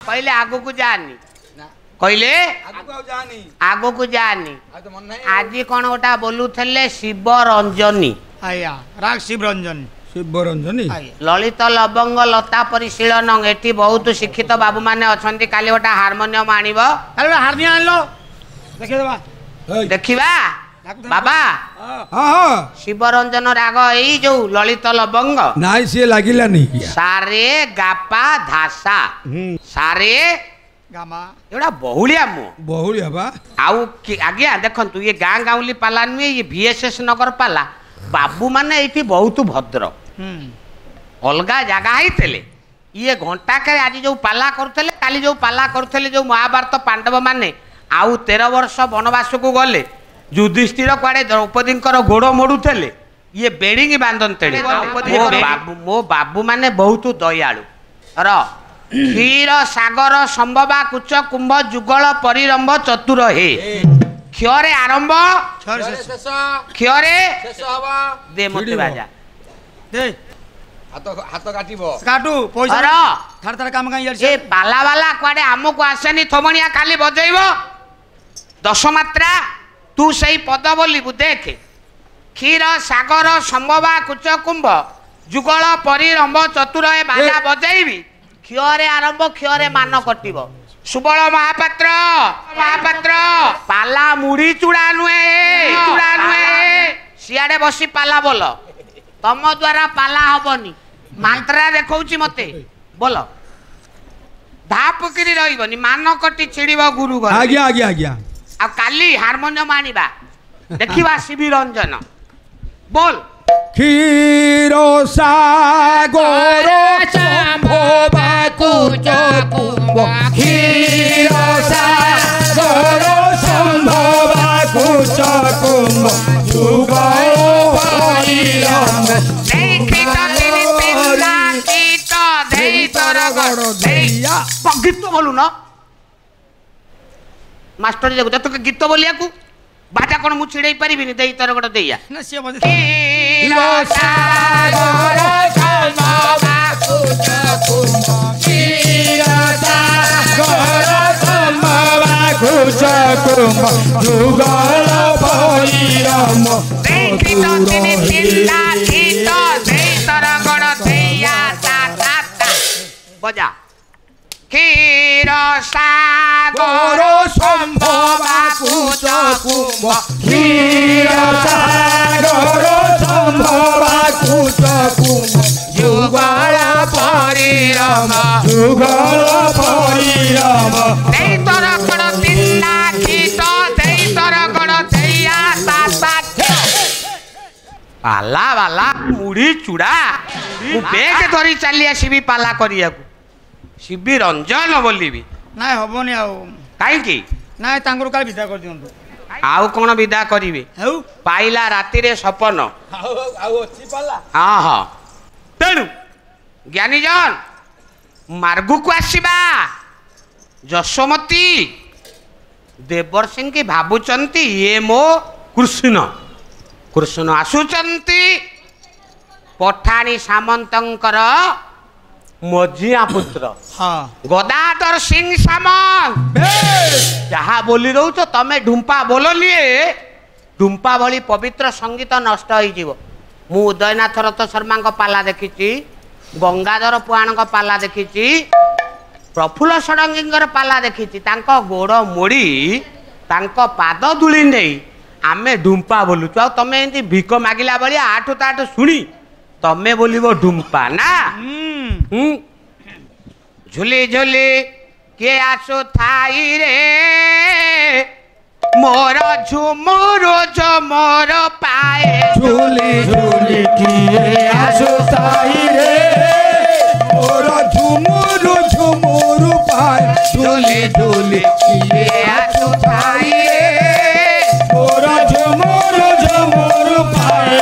कहले आगो को जानी कहले आगो को जानी आज कौन गोटा बोलू थे शिव रंजनी आया राग शिव रंजनी ललित लवंग लता परिशीलन एटी बहुत शिक्षित बाबू माने अछंती काली गोटा हारमोनियम आनिब हारमोनियम आनलो देखिबा बाबा शिवरंजन राग एई जो ललित लवंग नाई से लागिला नहीं सारे गापा धासा सारे गामा एड़ा बहुलिया मु बहुलिया बा आउ आज्ञा देखंतु ये गां गाउली पाला नुए ये VSS नगर पाला बाबू माने एठी बहुत भद्र अलगा जगह ही ये घंटा के आज जो पाला करुले काली जो पाला करुले जो महाभारत पांडव माने आउ 13 वर्ष वनवास को गले युधिष्ठिर कुआड़े द्रौपदी गोड़ मोड़ुले ये बेड़िंग बांधते मो बाबू माने बहुत दयालु क्षीर सागर संभवा कुच कुंभ जुगल परिरंभ चतुर हे क्षरे आरंभ क्षरे दे मते बाजा दे हाथ काटिबो काटू पैसा थार थार काम काई ए पाला वाला कुआडे हमको आसेनी थमणिया खाली बजैबो दश मात्रा तू सही पद बोलिबु देख क्षीर सागर संभवा कुच कुंभ जुगल परिरंभ चतुर हे बाजा बजैबी क्षरे आरंभ क्षरे मान कटिबो सुबल महापात्र महापात्र पाला मुड़ी चूड़ा नुए सियाड़े बसी पाला बोल तम द्वारा पाला हबनी मात्रा देखौची मते बोल धापकिरी रहिबनी मान कटी छिड़िबो गुरु घर आज्ञा आज्ञा आज्ञा आ काली हारमोनियम आनिबा देखिबा शिवी रंजन बोल क्षीर सागर संभवा कुच कुंभ क्षीर सागर संभवा कुच कुंभ जुगल परिरंभ गीत बोलू न मास्टर जगह तो गीत बोलिया को बाजा कौन मुझे छिड़े पारिनी दे तर गोटे दैया ना से बजे बजा क्षीर सागर संभवा कुच कुंभ क्षीर सागर संभवा कुच कुंभ जुगल परिरंभ जुगल परिरंभ देई तर गड़ तिल्ला गीत देई तर गड़ दैया सात पाला वाला मुड़ी चूड़ा मु बेग धरी चली आसीबी पाला करिया शिवी रंजन बोलिबी ना हबनी आउ काई की ना तांगर काल विदा कर दियंतु आउ कोन विदा करिवे हेउ पाइला राति रे सपन आउ अछि पाला हां हां तेणु ज्ञानी जन मार्गु को आसीबा जशोमती देवर सिंह की भाबुचंती ये मो कृष्ण कृष्ण आसुचंती पठाणी सामंतंकर मझिया पुत्र हाँ गदाधर सिंह सामंत जहा बोली रोच तमे ढुंपा बोल लिए ढुंपा भली पवित्र संगीत नष्ट हो मु उदयनाथ रथ शर्मा पाला देखी गंगाधर पुआण पाला देखी प्रफुल्ल षडंगी पाला देखी गोड़ मोड़ी पाद धूली नहीं आमे ढुंपा बोलुचु आ तमे एंती भिक मागिला भलिया आठु ताठ शुणी तमे बोलिबो ढुंपा ना झुली झुली के आसु थाई रे मोर झुमुर झुमुर पाए झुली झुली के आसु थाई रे मोर झुमुर झुमुर पाए झुली झुली के आसु थाई रे मोर झुमुर झुमुर पाए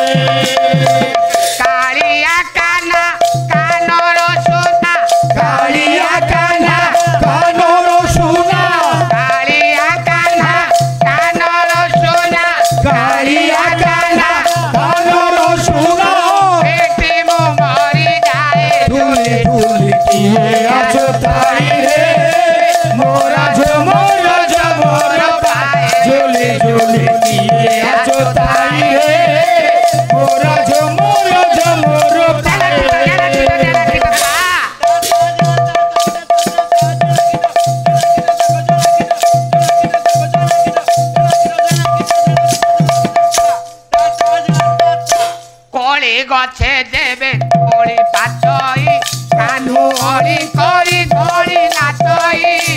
कालिया काना कानर सोना कालिया काना कानर सोना कालिया काना कानर सोना कालिया काना कानर सोना बेटी मो मरी जाए झुली झुली किए आसु थाई रे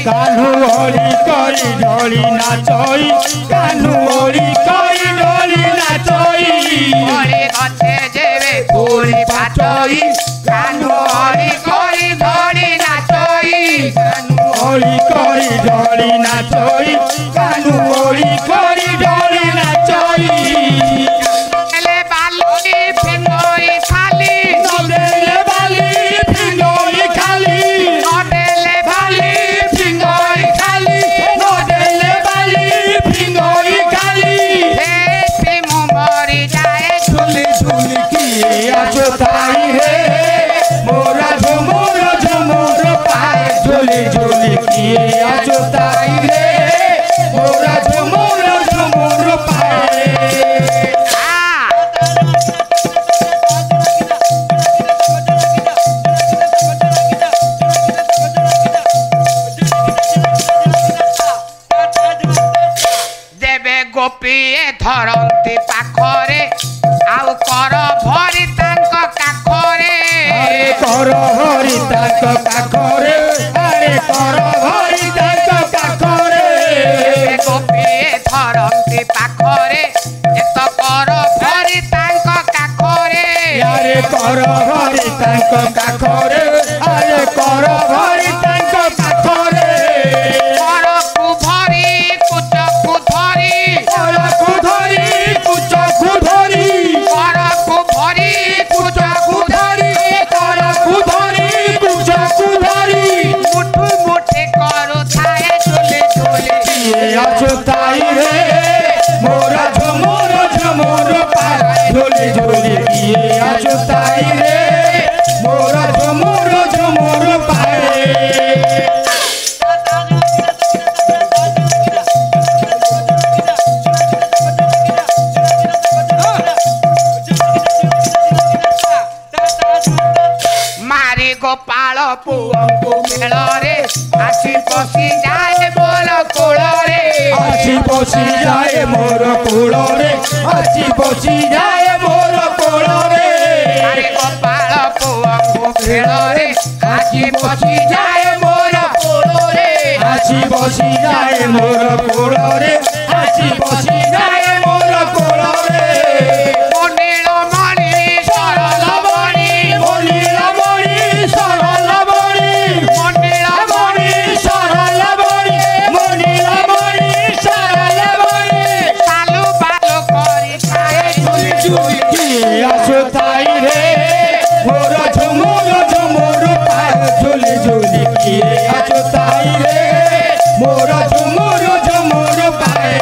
कान्हू ओली करी ढोली नाचई कान्हू ओली करी ढोली नाचई ओली गछे जेबे कोली पाचई कान्हू ओली करी ढोली नाचई ओली करी ढोली नाचई कान्हू ओली करी ढोली नाचई ले बाली फिंगोई खाली नदेले बाली फिंगोई खाली नदेले बाली फिंगोई खाली नदेले बाली फिंगोई खाली हे सिमु मरी जाए झुली झुली किए आछोताई रे मोरा झुमुर झुमुर पाए झुली झुली किए आछोताई रे मोरा झुमुर झुमुर पाए देवे गोपीए धरती पाखरे आउ कर भरी तांक काखरे अरे कर भरी ताक काखरे अरे कर भरी ताक काखरे देवे गोपीए धरती पाखरे एत कर भरी तांक काखरे अरे कर भरी ताक काखरे अरे कर भरी ताक काखरे करकु भरी कुचकु धरी करकु धरी कुचकु धरी करकु भरी कुचकु धरी करकु धरी कुचकु धरी मुठु मुठे करू थाए झुली झुली किए आछोताई रे मोरा झुमुर झुमुर पाए झुली झुली किए आछोताई रे मोरा झुमुर झुमुर पाए मारी गोपाल पुअंकु मेଳରେ आसी पसी जाए बोल कोଳରେ आछि बसी जाए मोर कोଳରେ आछि बसी जाए मोर कोଳରେ मारी गोपाल पुअंकु मेଳରେ आसी पसी जाए मोर कोଳରେ आछि बसी जाए मोर कोଳରେ आछि बसी जाए मोर कोଳରେ नील मणि सरल मणि मोनील मणि सरल मणि नील मणि सरल मणि मोनील मणि सरल मणि सालु बालु करी खाए झुली झुली किए आछोताई रे मोर झुमुर झुमुर पाए झुली झुली किए आछोताई रे मोर झुमुर झुमुर पाए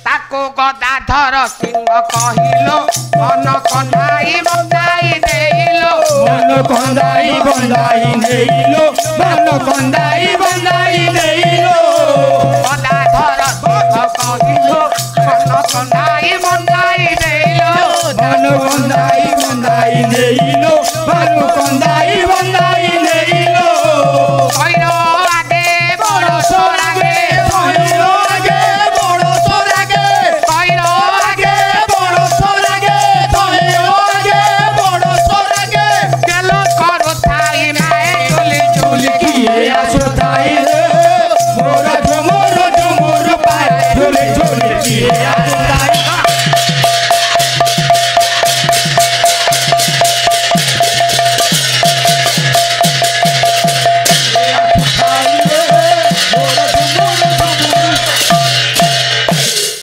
ताको गदाधर सिंह कहिलो मन कन्हाई बंदाई देइलो मन कंदाई बंदाई नेइलो मन कंदाई